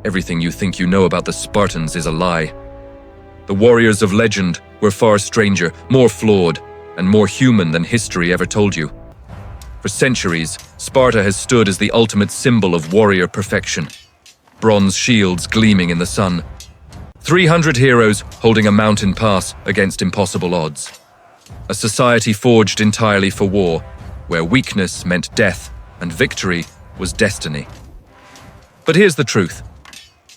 everything you think you know about the Spartans is a lie. The warriors of legend were far stranger, more flawed, and more human than history ever told you. For centuries, Sparta has stood as the ultimate symbol of warrior perfection. Bronze shields gleaming in the sun. 300 heroes holding a mountain pass against impossible odds. A society forged entirely for war, where weakness meant death and victory was destiny. But here's the truth.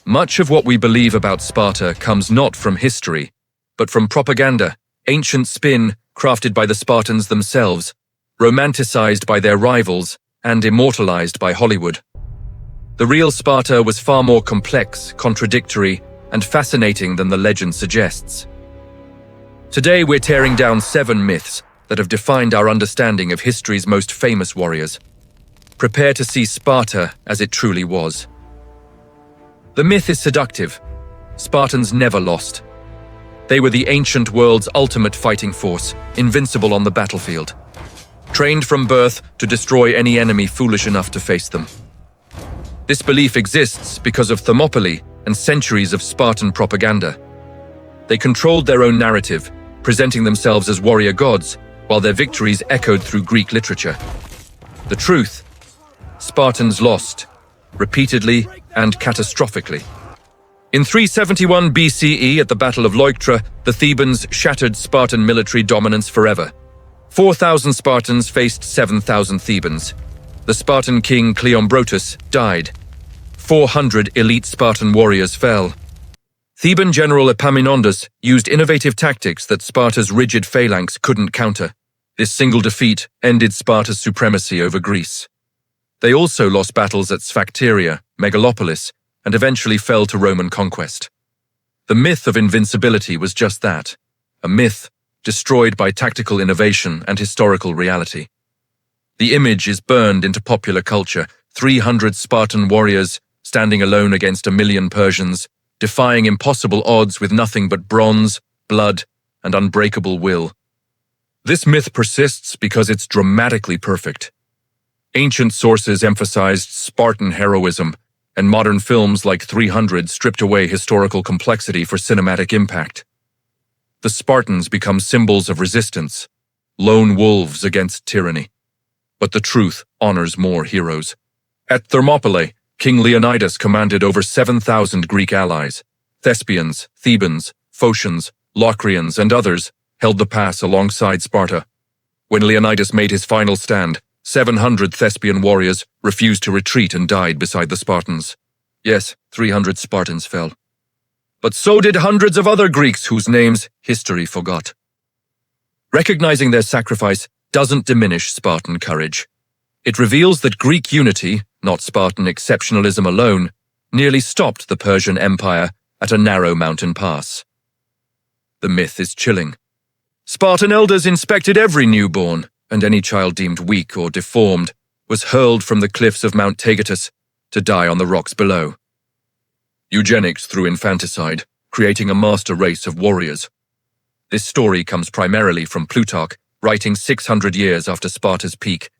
Much of what we believe about Sparta comes not from history, but from propaganda, ancient spin crafted by the Spartans themselves, romanticized by their rivals, and immortalized by Hollywood. The real Sparta was far more complex, contradictory, and fascinating than the legend suggests. Today we're tearing down 7 myths that have defined our understanding of history's most famous warriors. Prepare to see Sparta as it truly was. The myth is seductive. Spartans never lost. They were the ancient world's ultimate fighting force, invincible on the battlefield. Trained from birth to destroy any enemy foolish enough to face them. This belief exists because of Thermopylae and centuries of Spartan propaganda. They controlled their own narrative, presenting themselves as warrior gods, while their victories echoed through Greek literature. The truth: Spartans lost, repeatedly and catastrophically. In 371 BCE, at the Battle of Leuctra, the Thebans shattered Spartan military dominance forever. 4,000 Spartans faced 7,000 Thebans. The Spartan king Cleombrotus died. 400 elite Spartan warriors fell. Theban general Epaminondas used innovative tactics that Sparta's rigid phalanx couldn't counter. This single defeat ended Sparta's supremacy over Greece. They also lost battles at Sphacteria, Megalopolis, and eventually fell to Roman conquest. The myth of invincibility was just that, a myth destroyed by tactical innovation and historical reality. The image is burned into popular culture, 300 Spartan warriors standing alone against 1,000,000 Persians, defying impossible odds with nothing but bronze, blood, and unbreakable will. This myth persists because it's dramatically perfect. Ancient sources emphasized Spartan heroism, and modern films like 300 stripped away historical complexity for cinematic impact. The Spartans become symbols of resistance, lone wolves against tyranny. But the truth honors more heroes. At Thermopylae, King Leonidas commanded over 7,000 Greek allies. Thespians, Thebans, Phocians, Locrians, and others held the pass alongside Sparta. When Leonidas made his final stand, 700 Thespian warriors refused to retreat and died beside the Spartans. Yes, 300 Spartans fell. But so did hundreds of other Greeks whose names history forgot. Recognizing their sacrifice doesn't diminish Spartan courage. It reveals that Greek unity, not Spartan exceptionalism alone, nearly stopped the Persian Empire at a narrow mountain pass. The myth is chilling. Spartan elders inspected every newborn, and any child deemed weak or deformed was hurled from the cliffs of Mount Taygetus to die on the rocks below. Eugenics through infanticide, creating a master race of warriors. This story comes primarily from Plutarch, writing 600 years after Sparta's peak.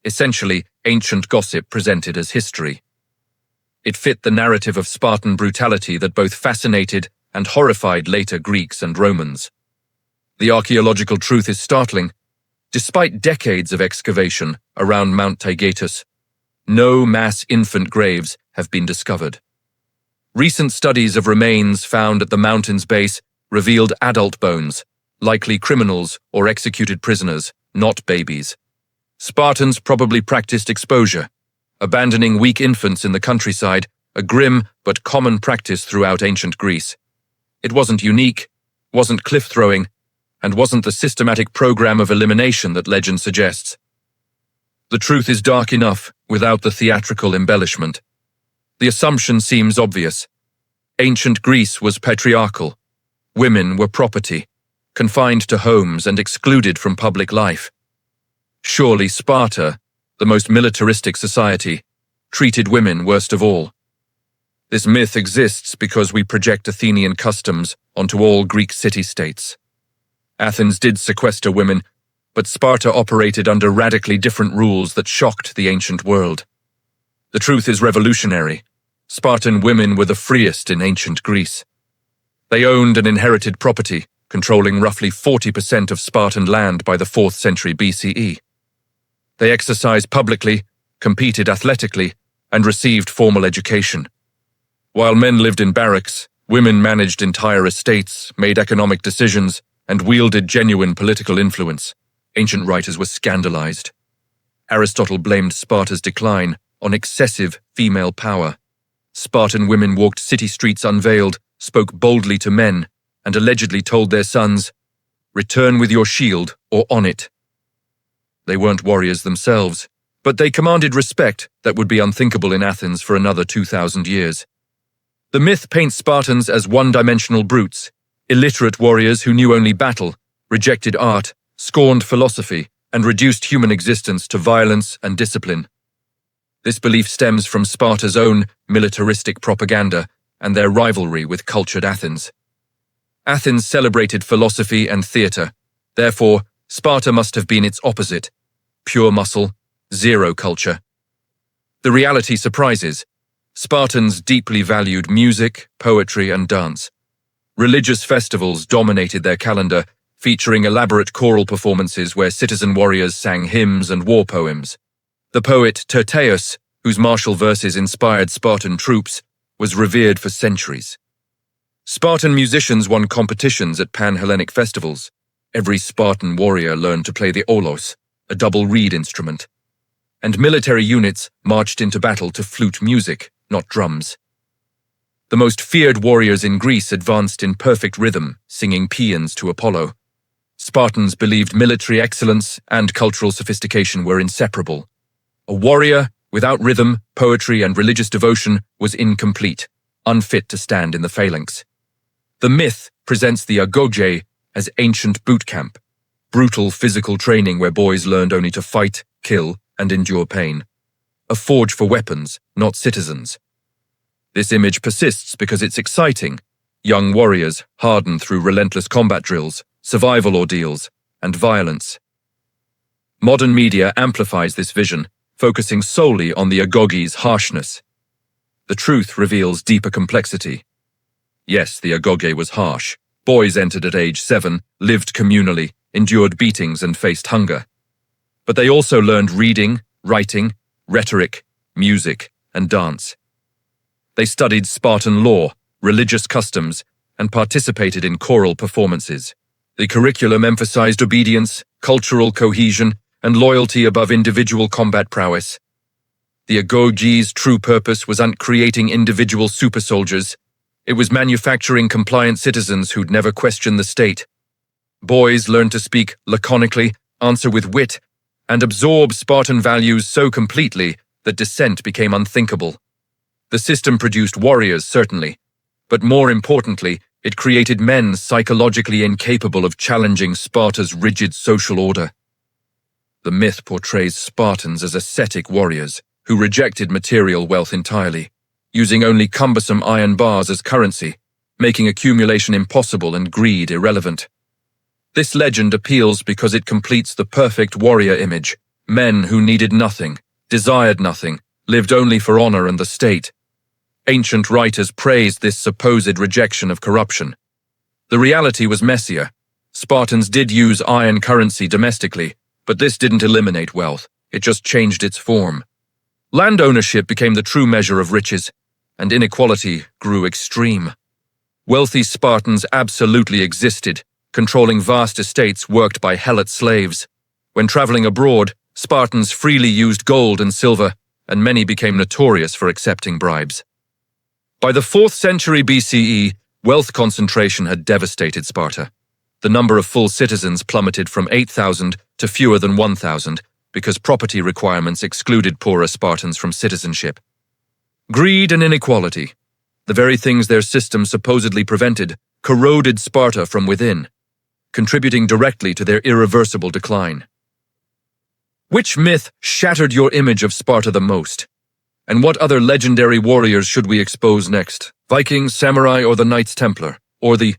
Essentially, ancient gossip presented as history. It fit the narrative of Spartan brutality that both fascinated and horrified later Greeks and Romans. The archaeological truth is startling. Despite decades of excavation around Mount Taygetus, no mass infant graves have been discovered. Recent studies of remains found at the mountain's base revealed adult bones, likely criminals or executed prisoners, not babies. Spartans probably practiced exposure, abandoning weak infants in the countryside, a grim but common practice throughout ancient Greece. It wasn't unique, wasn't cliff-throwing, and wasn't the systematic program of elimination that legend suggests. The truth is dark enough without the theatrical embellishment. The assumption seems obvious. Ancient Greece was patriarchal. Women were property, confined to homes and excluded from public life. Surely Sparta, the most militaristic society, treated women worst of all. This myth exists because we project Athenian customs onto all Greek city-states. Athens did sequester women, but Sparta operated under radically different rules that shocked the ancient world. The truth is revolutionary. Spartan women were the freest in ancient Greece. They owned and inherited property, controlling roughly 40% of Spartan land by the 4th century BCE. They exercised publicly, competed athletically, and received formal education. While men lived in barracks, women managed entire estates, made economic decisions, and wielded genuine political influence. Ancient writers were scandalized. Aristotle blamed Sparta's decline on excessive female power. Spartan women walked city streets unveiled, spoke boldly to men, and allegedly told their sons, "Return with your shield or on it." They weren't warriors themselves, but they commanded respect that would be unthinkable in Athens for another 2,000 years. The myth paints Spartans as one-dimensional brutes, illiterate warriors who knew only battle, rejected art, scorned philosophy, and reduced human existence to violence and discipline. This belief stems from Sparta's own militaristic propaganda and their rivalry with cultured Athens. Athens celebrated philosophy and theatre, therefore Sparta must have been its opposite: pure muscle, zero culture. The reality surprises. Spartans deeply valued music, poetry, and dance. Religious festivals dominated their calendar, featuring elaborate choral performances where citizen warriors sang hymns and war poems. The poet Tyrtaeus, whose martial verses inspired Spartan troops, was revered for centuries. Spartan musicians won competitions at Pan-Hellenic festivals. Every Spartan warrior learned to play the olos, a double reed instrument. And military units marched into battle to flute music, not drums. The most feared warriors in Greece advanced in perfect rhythm, singing paeans to Apollo. Spartans believed military excellence and cultural sophistication were inseparable. A warrior without rhythm, poetry, and religious devotion was incomplete, unfit to stand in the phalanx. The myth presents the agoge as ancient boot camp, brutal physical training where boys learned only to fight, kill, and endure pain. A forge for weapons, not citizens. This image persists because it's exciting. Young warriors hardened through relentless combat drills, survival ordeals, and violence. Modern media amplifies this vision, focusing solely on the agoge's harshness. The truth reveals deeper complexity. Yes, the agoge was harsh. Boys entered at age 7, lived communally, endured beatings, and faced hunger. But they also learned reading, writing, rhetoric, music, and dance. They studied Spartan law, religious customs, and participated in choral performances. The curriculum emphasized obedience, cultural cohesion, and loyalty above individual combat prowess. The agoge's true purpose wasn't creating individual super soldiers. It was manufacturing compliant citizens who'd never question the state. Boys learned to speak laconically, answer with wit, and absorb Spartan values so completely that dissent became unthinkable. The system produced warriors, certainly, but more importantly, it created men psychologically incapable of challenging Sparta's rigid social order. The myth portrays Spartans as ascetic warriors who rejected material wealth entirely, using only cumbersome iron bars as currency, making accumulation impossible and greed irrelevant. This legend appeals because it completes the perfect warrior image: men who needed nothing, desired nothing, lived only for honor and the state. Ancient writers praised this supposed rejection of corruption. The reality was messier. Spartans did use iron currency domestically, but this didn't eliminate wealth, it just changed its form. Land ownership became the true measure of riches, and inequality grew extreme. Wealthy Spartans absolutely existed, controlling vast estates worked by helot slaves. When traveling abroad, Spartans freely used gold and silver, and many became notorious for accepting bribes. By the 4th century BCE, wealth concentration had devastated Sparta. The number of full citizens plummeted from 8,000 to fewer than 1,000 because property requirements excluded poorer Spartans from citizenship. Greed and inequality, the very things their system supposedly prevented, corroded Sparta from within, contributing directly to their irreversible decline. Which myth shattered your image of Sparta the most? And what other legendary warriors should we expose next? Vikings, samurai, or the Knights Templar? Or the